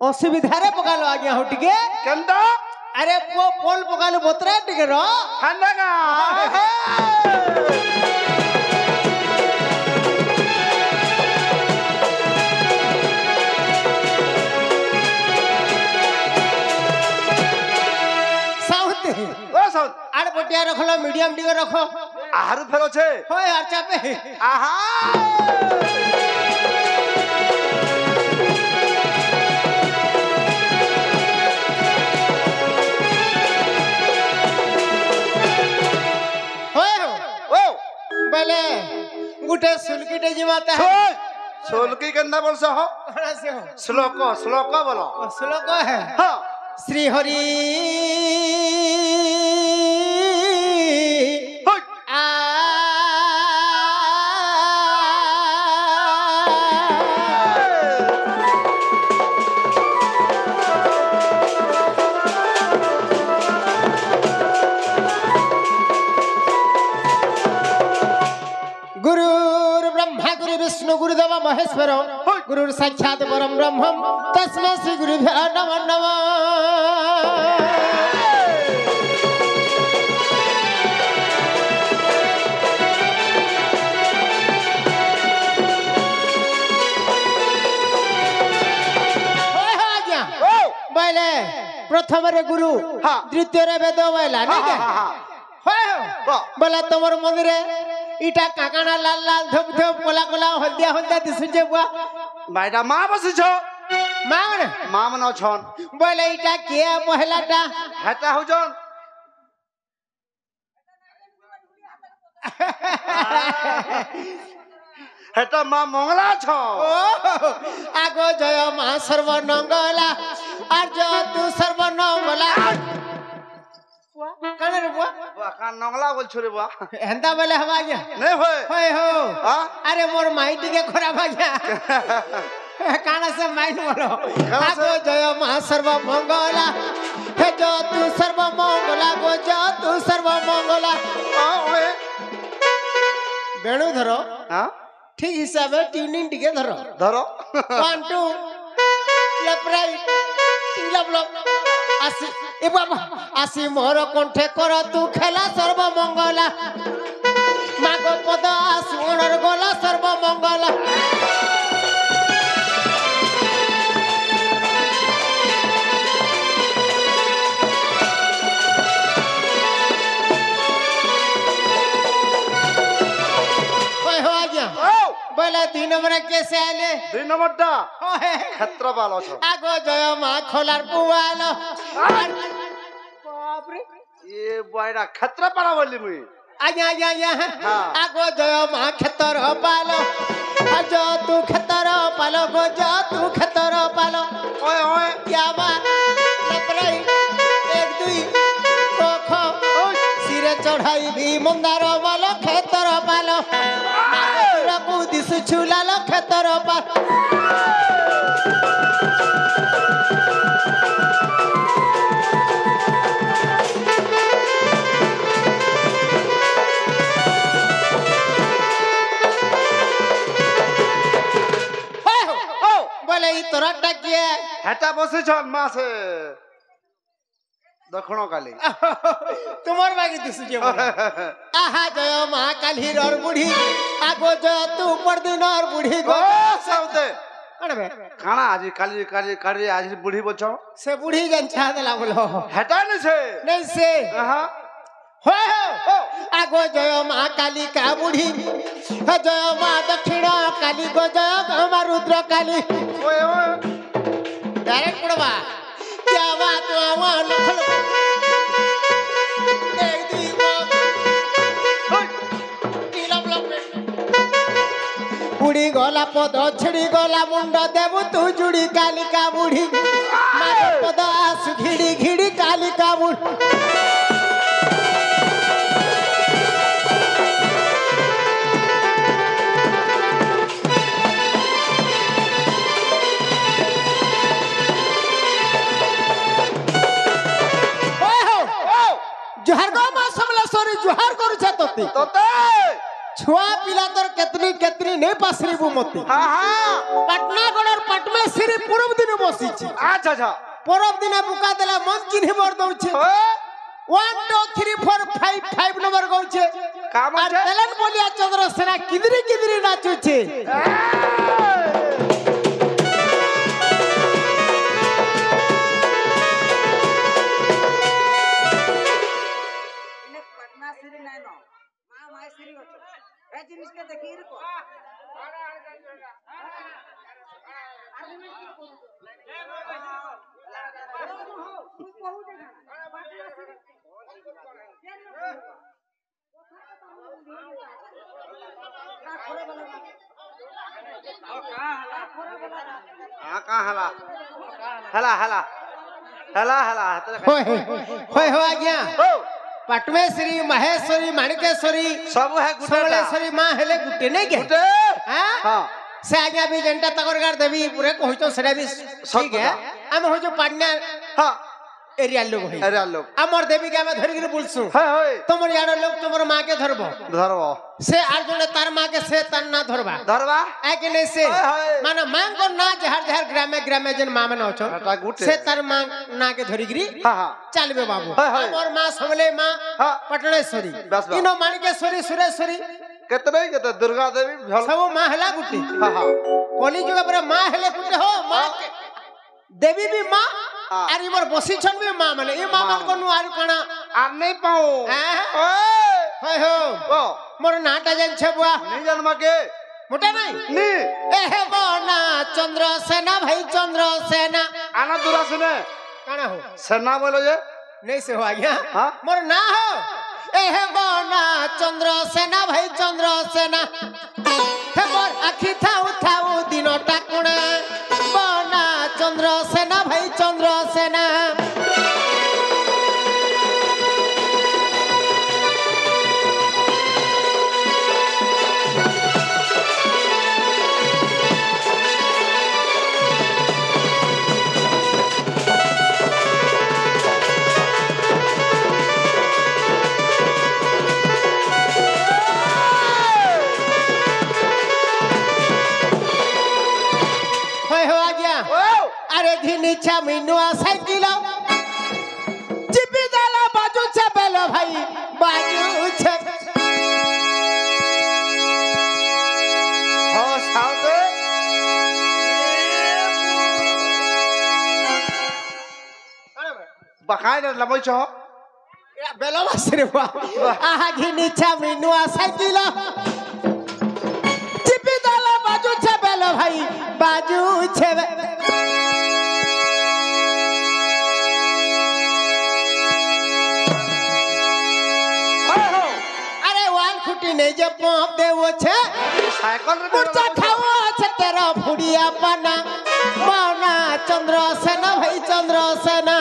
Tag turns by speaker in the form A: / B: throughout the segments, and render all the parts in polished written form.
A: असुविधारे पकालो आज्ञा हो टिके
B: केंदा
A: अरे पो पोल पकालो बोतरा टिके रो
B: हंदगा
A: साउथ
B: ओ साउथ
A: आड़ पटिया रखलो मीडियम टिके रखो
B: आहारु फेरो छे
A: होय यार चापे
B: आहा
A: होय
B: ओ
A: बेले गुटे सुलकीटे जिमाता है
B: सोलकी केंदा बोलस हो
A: कहां से हो
B: श्लोक श्लोक बोलो
A: श्लोक है
B: हां
A: श्री हरि
B: होय
A: आ गुरुर् ब्रह्मा गुरु विष्णु गुरुदेव महेश्वर गुरुर् साक्षात् परम ब्रह्म तस्मै श्री गुरुभ्यो नमो नमः बोले प्रथम रे गुरु
B: हाँ।
A: द्वितीय रे वेद बोला नहीं के होय हो बोला तमर मंदिर इटा काकाना लाल लाल धप धप कोला कोला हल्दिया हल्दिया दिसुजे बुआ
B: माइडा मा बसि छो
A: मांग
B: मा मन छन
A: बोले इटा के पहलाटा
B: हेटा हो जन हेटा मा मंगला छो
A: आगो जय मा सर्वनंगला अर्ज तू सर्वनंगला कने रे बुआ
B: बा का नंगला बोल छोरे बा
A: हेंदा बोले हवा गया
B: नहीं होय
A: होय हो
B: हां
A: अरे मोर माइटी के खराब आ गया काना से माइन बोलो आगो जय मा सर्व मंगला हे जो तू सर्व मंगला गो जो तू सर्व मंगला
B: हां ओए
A: बेणु धरो
B: हां
A: ठीक हिसाब है ट्यूनिंग टिके धरो
B: धरो
A: 1 2 लेफ्ट राइट लप लप आसी ए बाबा आसी मोर कंठे कर तू खेला सर्व मंगला मागो पद आसुणर गोला सर्व मंगला होय हो आज्ञा बोला 3 नंबर कैसे आले
B: 2 नंबर दा
A: होय
B: खतरा बालो छो
A: आगो जय मा खोलार पुआलो बाप रे
B: ये बायडा खतरा पड़ा बोली मुई
A: आज्ञा आज्ञा आज्ञा
B: हाँ।
A: आगो जय मा खेतर पालो अज तू खेतर पालो गो जो तू खेतर पालो
B: ओए ओए
A: क्या बात लपराई 1 2 कोख सिरे चढ़ाई भी मंदार वालो खेतर पालो रकू दिस छुलालो खेतर पालो बोले ई तोरा टाकिए
B: हेटा बसि छन मासे दखणो काली
A: तुम्हार बागी दिसुजे आहा जय मा काली रर बुढ़ी आगो जय तू परदिन और बुढ़ी
B: ओ
A: गो
B: साउदे
A: कण बे
B: खाना आज काली काली काली आज बुढ़ी बचो
A: से बुढ़ी जन छा देला बोलो
B: हेटा न छे
A: नहीं से
B: हां
A: होय हो आगो जय मा काली का बुढ़ी जय मा दक्षिण काली गो जय मा रुद्र काली
B: ओए ओए
A: डायरेक्ट पड़वा क्या बात आवा लखल एक दी बुढ़ी गला पद छिड़ी गला मुंड देबु तू जुड़ी कालिका बुढ़ी मार पद आस घिड़ी घिड़ी कालिका बुढ़ी जोहार गो मा समलेश्वरी जोहार करू छ तोती
B: तोते
A: छुआ पिला तोर केतनी केतनी नहीं पासरी बु मते
B: हाँ हाँ
A: पटना गडर पटमे श्री पूर्व दिन बसी छी
B: अच्छा अच्छा
A: पूर्व दिन बुका देला मन चिन्ह बर दउ छे 1 2 3 4 5 5 नंबर गउ छे
B: काम
A: और तेलन बोलिया चंद्रसेना किदरी किदरी नाचु छे
C: पटना श्री नैनो मां माय श्री होतो ए जिनिस के देखी रे को
B: कहाँ हला हला हला हला हला
A: होय हो आ गया पटमेश्वरी महेश्वरी माणिकेश्वरी
B: सब है गुटे
A: सोलेश्वरी मां हेले गुटे नहीं के
B: गुटे
A: हां
B: हाँ
A: से आज्ञा भी जनता तगरगार देवी पूरे कहतो सेरा भी ठीक है हम हो जो पाटना
B: हाँ
A: एरिया लोग है
B: अरे लोग
A: हमर देवी के हम धरि गिर बुलसु
B: है होय
A: तुमर यार लोग तुमर मां के धरबो
B: धरबो
A: से आर जने तार मां के से तन ना धरबा
B: धरबा
A: आ के नहीं से
B: हाय।
A: माने मां को ना जहर जहर ग्रामे ग्रामे जन मां में नछो
B: हटा गुटे
A: से तार मां ना के धरि गिरी
B: हाँ हाँ
A: चलबे बाबू
B: हाय, हाय।
A: हमर मां सबले मां
B: हाँ
A: पटनेश्वरी
B: बस बस।
A: इनो माणिकेश्वरी सुरेश्वरी
B: कितने कितने दुर्गा देवी झल
A: सब मां हला गुटी
B: हाँ हाँ
A: कोली जुगा पर मां हेले गुटे हो मां के देवी भी मां
B: हाँ।
A: और इमर बसिछन भी मां माने ई मां मन को नु आरु कणा
B: आ नहीं पाऊं
A: हां
B: ओए
A: होय हो
B: ओ
A: मोर नाटा जन छे बुआ
B: नहीं जन्म के
A: मोटा नहीं
B: नहीं
A: एहे बोना चंद्रसेना भाई चंद्रसेना
B: आना दूरा सुने
A: काना हो
B: सरना बोलो ये
A: नहीं से हो आ गया
B: हाँ
A: मोर ना हो एहे बोना चंद्रसेना भाई चंद्रसेना हे मोर आखी थाउ दिनो टाकुणे बोना चंद्रसेना भाई चंद्रसेना होय हो आ गया
B: ओ
A: अरे घिनी छा मिनुआ साइकिल चिपी जाला बाजू छे बेलो भाई बाजू छे
B: हाँ साउते बकाय न लमई छ
A: बेलो बसरे बा आहा घिनी छा मिनुआ साइकिल चिपी जाला बाजू छे बेलो भाई बाजू छे अरे वाल खुटी नहीं जब पंप दे वो छे
B: साइकिल रे
A: मुर्चा खाओ छे तेरा फुड़िया पाना माना चंद्रसेना भाई चंद्रसेना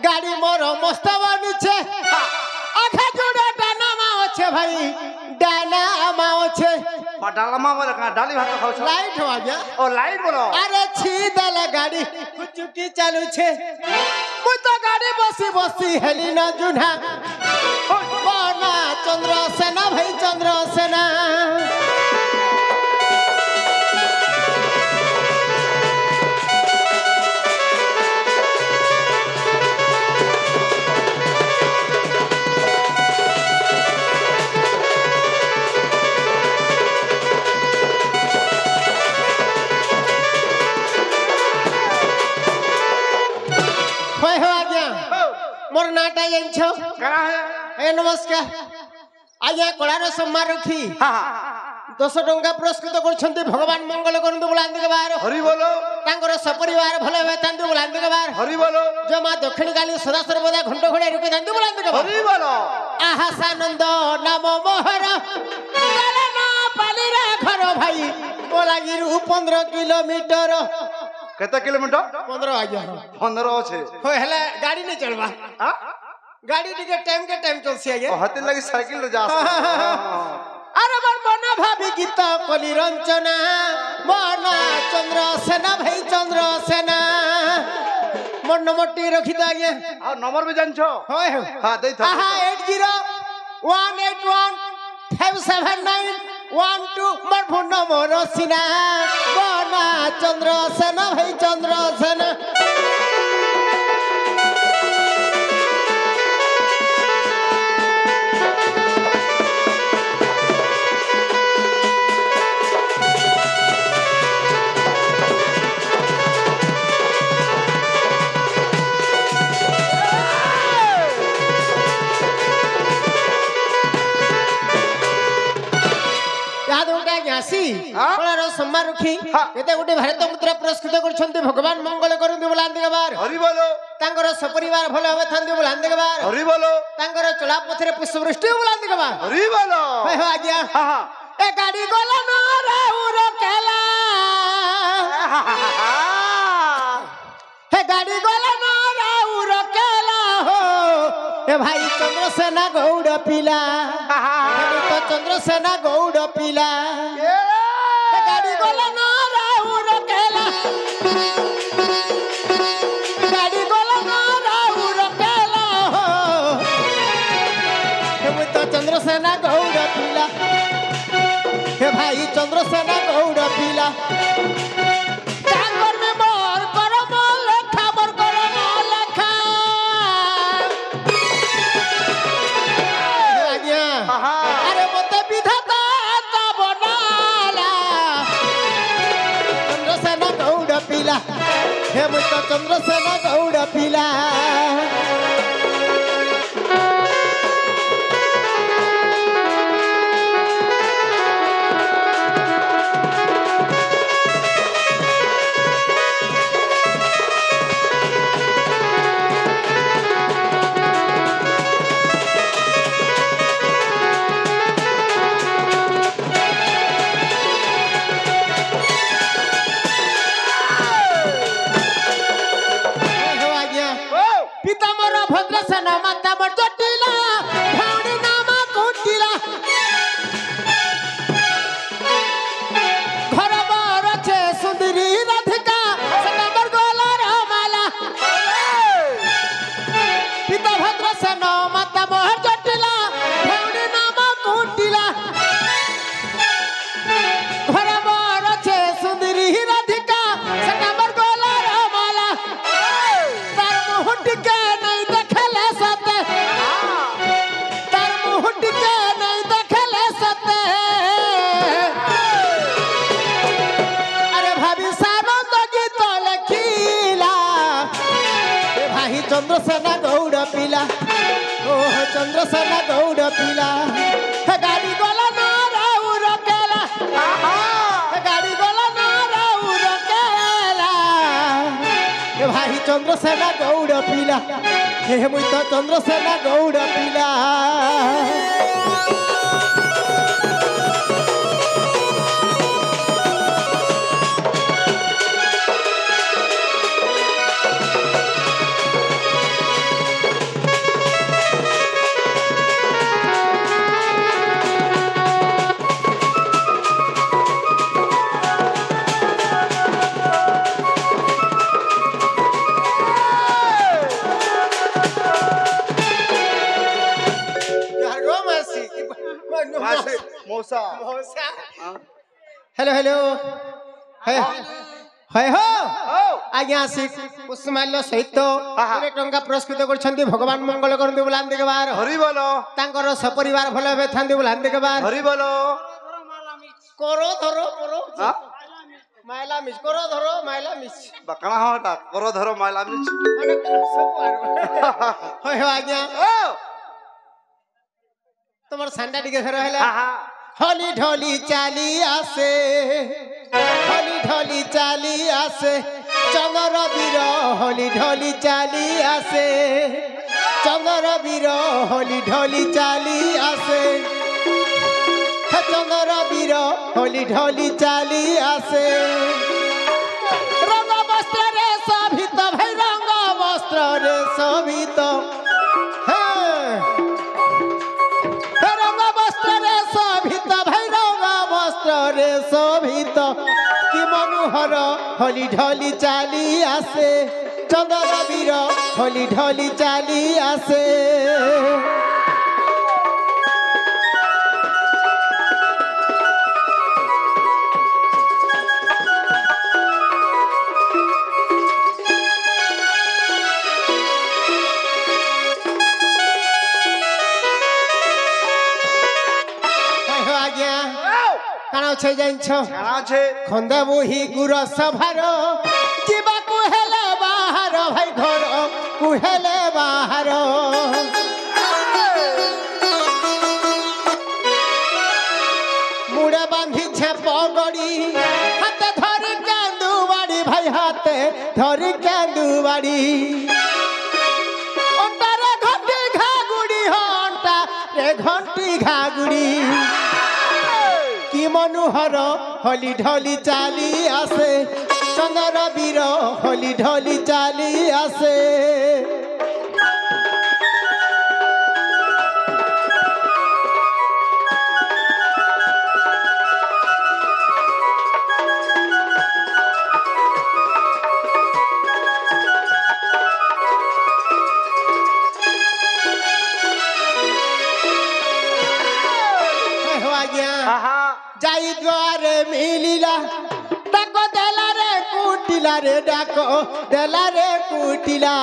A: गाड़ी मोर मस्तवा नीचे आखा जोड़ा डाना माओ छे भाई डाना माओ छे
B: डालमा बोले कहाँ डाली भात खाओ छ
A: लाइट हो गया
B: ओ लाइट बोलो
A: अरे छी दल गाड़ी चुटी चालू छे मु तो गाड़ी बसी बसी हेली ना जुना बोना चंद्रसेना भाई चंद्रसेना होय हो आ गया मोर नाटा जन छो
B: करा है
A: ए नमस्कार आज्ञा कଳାର ସମ୍ମାନ ରଖି
B: हाँ हाँ
A: 10 ଟଙ୍କା ପୁରସ୍କୃତ କରୁଛନ୍ତି ଭଗବାନ ମଙ୍ଗଳ କରନ୍ତୁ ବୁଲାନ୍ତି के बार
B: हरि बोलो
A: ତାଙ୍କର ସପରିବାର ଭଲ ହେବେ ତାନ୍ତୁ ବୁଲାନ୍ତି के बार
B: हरि बोलो
A: जो मां दक्षिण काली सदा सर्वदा घंट घोड़े रुके ताন্তু बुलाନ୍ତି के बार
B: हरि बोलो
A: आहासानंद नाम मोहर ना पाली रे घर भाई बोलागिरु 15 किलोमीटर
B: केते किलोमीटर
A: 15 आज्ञा
B: 15 আছে
A: हो हेला गाड़ी नहीं चलवा
B: हां
A: गाड़ी टिके टाइम चलसी आज्ञा
B: हते लगी साइकिल रे जा
A: अरे बर मना भाभी गीत कली रंचना मना चंद्र सेना भाई चंद्र सेना मन मोटी रखी द आज्ञा
B: आ नंबर भी जान छो
A: होय हो
B: हां दे था
A: आहा 8018157912 मोर फोन नंबर सिना मना चंद्र सेना भाई चंद्र सेना सम्मान रखी केते गोटे भारत मुद्रा पुरस्कृत करछन्ते भगवान मंगल करंते बोलांते गबार
B: हरि बोलो
A: तांकर सपरिवार भलो होवे थांते बोलांते गबार
B: हरि बोलो
A: तांकर चला पथरे पुष्पवृष्टि बोलांते गबार
B: हरि बोलो
A: होय हो आज्ञा
B: हां हां
A: ए गाड़ी गोला न राउर केला हे गाड़ी गोला न राउर केला हो ए भाई चंद्रसेना गौड़ पिला तो चंद्रसेना गौड़ पिला गाड़ी गोला न राउर केला गाड़ी गोला न राउर केला हो हे तो चंद्रसेना गौड़ पिला हे भाई चंद्रसेना गौड़ पिला कांगर में मोर करम लेखा मोर करम लेखा आज्ञा अरे मते विधाता ता बनाला चंद्रसेना गौड़ पिला हे मुत चंद्रसेना गौड़ पिला भद्रसेना माता मोर जटिला भौणी नामा कुटिला घर बर छे सुंदरी राधिका सेना मोर गोलार माला पिता भद्रसेना माता मोर जटिला भौणी नामा कुटिला घर बर छे सुंदरी राधिका सेना मोर गोलार माला तार मुहट के चंद्रसेना गौड़ पिला ओ चंद्रसेना गौड़ पिला गाड़ी गोला न राउर केला गाड़ी गोला न राउर केला भाई चंद्रसेना गौड़ पिला हे मुई तो चंद्रसेना गौड़ पिला
B: मौसा
A: हेलो हेलो है हो आज्ञा सिक पुष्पमाल्य सहित टंका पुरस्कृत करछन्ती भगवान मंगल करंती बोलांती के बार
B: हरि बोलो
A: तांकर सपरिवार भलो हेबे थांती बोलांती के बार
B: हरि बोलो
A: करो धरो करो माइला मिस करो धरो माइला मिस
B: बकना होता करो धरो माइला मिस
A: माने सब हो आज्ञा তোমার সান্ডা টিকে ধর হলা হলি ঢলি চালি আসে হলি ঢলি চালি আসে চন্দ্র বীর হলি ঢলি চালি আসে চন্দ্র বীর হলি ঢলি চালি আসে চন্দ্র বীর হলি ঢলি চালি আসে রঙ বস্ত্র শোভিত রঙ বস্ত্রে শোভিত ভাই রঙ বস্ত্রে শোভিত কি মনোহর হলি ঢলি চালি আসে চন্দন বীর হলি ঢলি চালি আসে কারণ আছে জানছ
B: কেনা আছে
A: খন্দে বহি গুর সভার যা কুহেলে বাহার ভাই ঘর কুহেলে বাহার মুড়ে বাঁধিছে পগড়ি হাতে ধরি কেন্দু বাড়ি ভাই হাতে ধরি কেন্দু বাড়ি অন্টারে ঘন্টি ঘাগুড়ি হন্টা রে ঘন্টি ঘাগুড়ি কি মনোহর হলি ঢলি চালি আসে চন্দন বীর হলি ঢলি চালি আসে যাই দ্বারে মিলিলা ডাকো দেলা রে কুটিলা রে ডাকো দেলা রে কুটিলা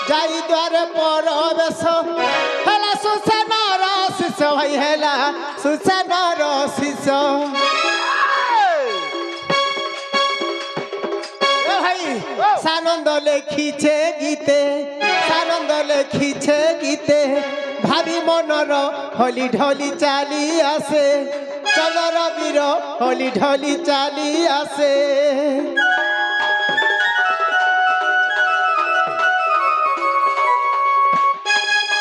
A: যাই দ্বারে পরবেশ হেলা সুসেনার শিষ ভাই হেলা সুসেনার শিষ ভাই সানন্দ লেখিছে গীতে সানন্দ লেখিছে গীতে ভাবি মনর হলি ঢলি চালি আসে চন্দন বীর হলি ঢলি চালি আসে